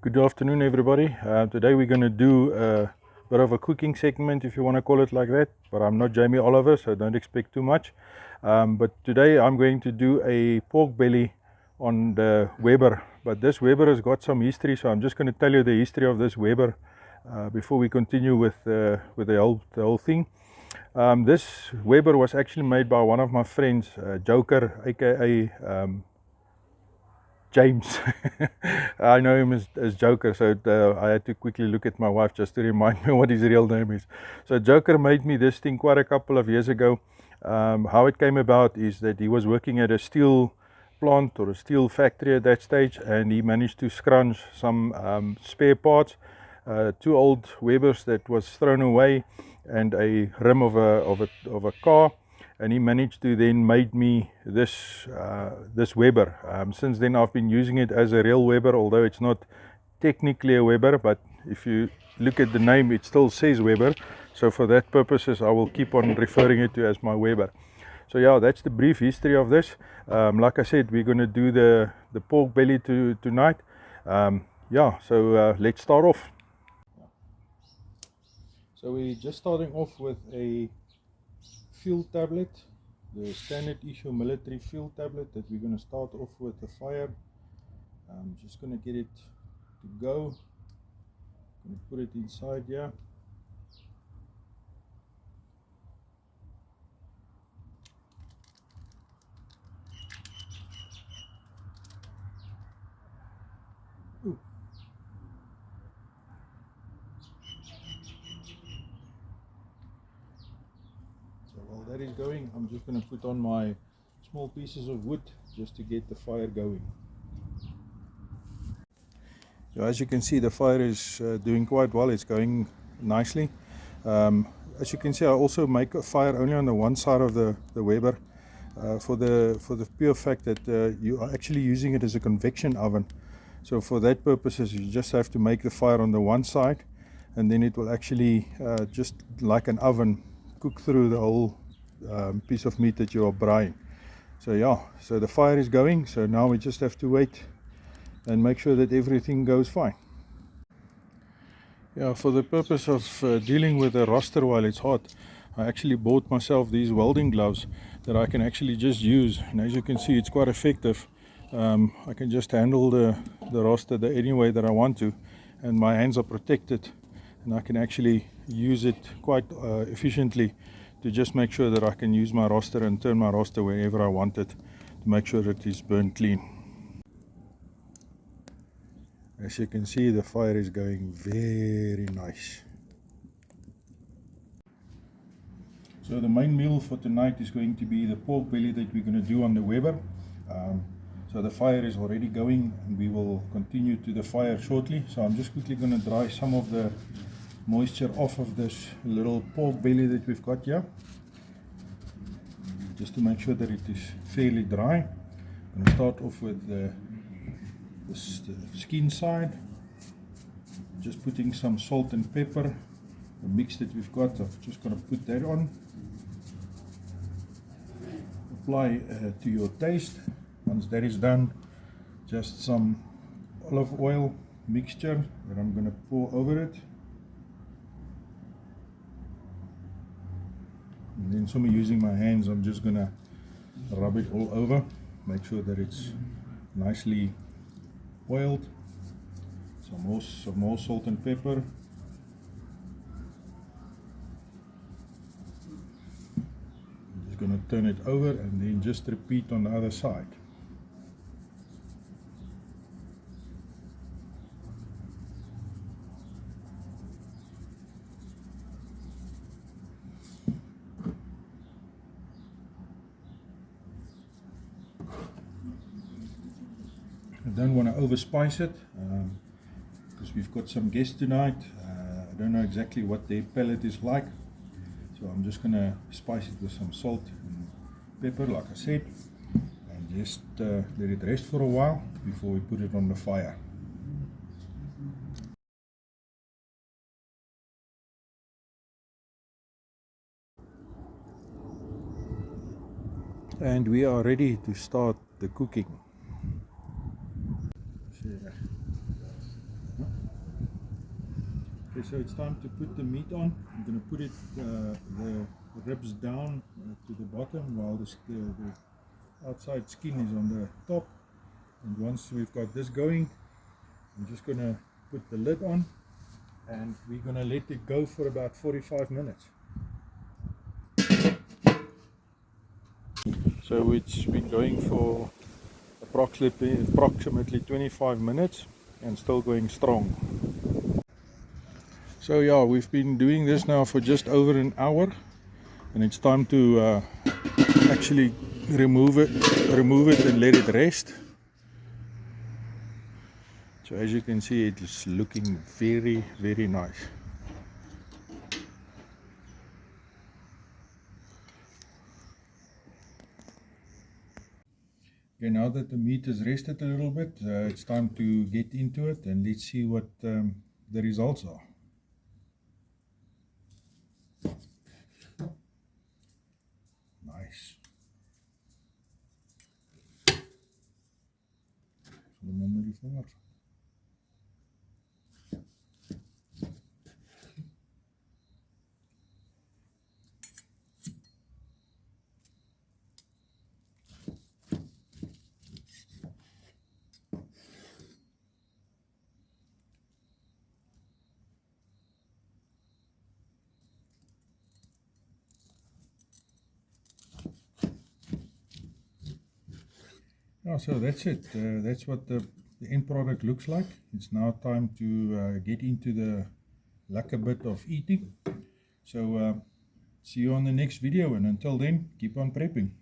Good afternoon, everybody. Today we're going to do a bit of a cooking segment, if you want to call it like that. But I'm not Jamie Oliver, so don't expect too much. But today I'm going to do a pork belly on the Weber. But this Weber has got some history, so I'm just going to tell you the history of this Weber before we continue with the whole thing. This Weber was actually made by one of my friends, Joker, aka James. I know him as Joker, so I had to quickly look at my wife just to remind me what his real name is. So Joker made me this thing quite a couple of years ago. How it came about is that he was working at a steel plant or a steel factory at that stage, and he managed to scrounge some spare parts, two old Webers that was thrown away, and a rim of a car. And he managed to then made me this Weber. Since then I've been using it as a real Weber, although it's not technically a Weber, but if you look at the name it still says Weber, so for that purposes I will keep on referring it to as my Weber. So yeah, that's the brief history of this. Like I said, we're going to do the pork belly tonight. Yeah, so let's start off. So we're just starting off with a field tablet, the standard issue military field tablet that we're going to start off with the fire. I'm just going to get it to go. I'm going to put it inside here. Ooh. So while that is going, I'm just going to put on my small pieces of wood just to get the fire going. So as you can see, the fire is doing quite well. It's going nicely. As you can see, I also make a fire only on the one side of the Weber, for the pure fact that you are actually using it as a convection oven. So for that purposes, you just have to make the fire on the one side, and then it will actually just like an oven cook through the whole piece of meat that you are braaiing. So yeah, so the fire is going, so now we just have to wait and make sure that everything goes fine. Yeah, for the purpose of dealing with the roster while it's hot, I actually bought myself these welding gloves that I can actually just use, and as you can see, it's quite effective. I can just handle the roster any way that I want to, and my hands are protected, and I can actually use it quite efficiently to just make sure that I can use my roster and turn my roster wherever I want it to make sure that it's burned clean. As you can see, the fire is going very nice. So the main meal for tonight is going to be the pork belly that we're going to do on the Weber. So the fire is already going, and we will continue to the fire shortly. So I'm just quickly going to dry some of the moisture off of this little pork belly that we've got here, just to make sure that it is fairly dry. I'm going to start off with the skin side, just putting some salt and pepper, the mix that we've got. I'm just going to put that on. Apply to your taste. Once that is done, just some olive oil mixture that I'm going to pour over it, and then some using my hands, I'm just going to rub it all over, make sure that it's nicely oiled. Some more salt and pepper. I'm just going to turn it over and then just repeat on the other side. I don't want to overspice it because we've got some guests tonight. I don't know exactly what their palate is like, so I'm just going to spice it with some salt and pepper, like I said, and just let it rest for a while before we put it on the fire. And we are ready to start the cooking. Okay, so it's time to put the meat on. I'm going to put it the ribs down to the bottom while the outside skin is on the top. And once we've got this going, I'm just going to put the lid on and we're going to let it go for about 45 minutes. So it's been going for approximately 25 minutes and still going strong. So yeah, we've been doing this now for just over an hour, and it's time to actually remove it and let it rest. So as you can see, it is looking very, very nice. Okay, now that the meat is rested a little bit, it's time to get into it and let's see what the results are. Nice. Yeah, so that's it. That's what the end product looks like. It's now time to get into the lekker bit of eating. So see you on the next video, and until then, keep on prepping.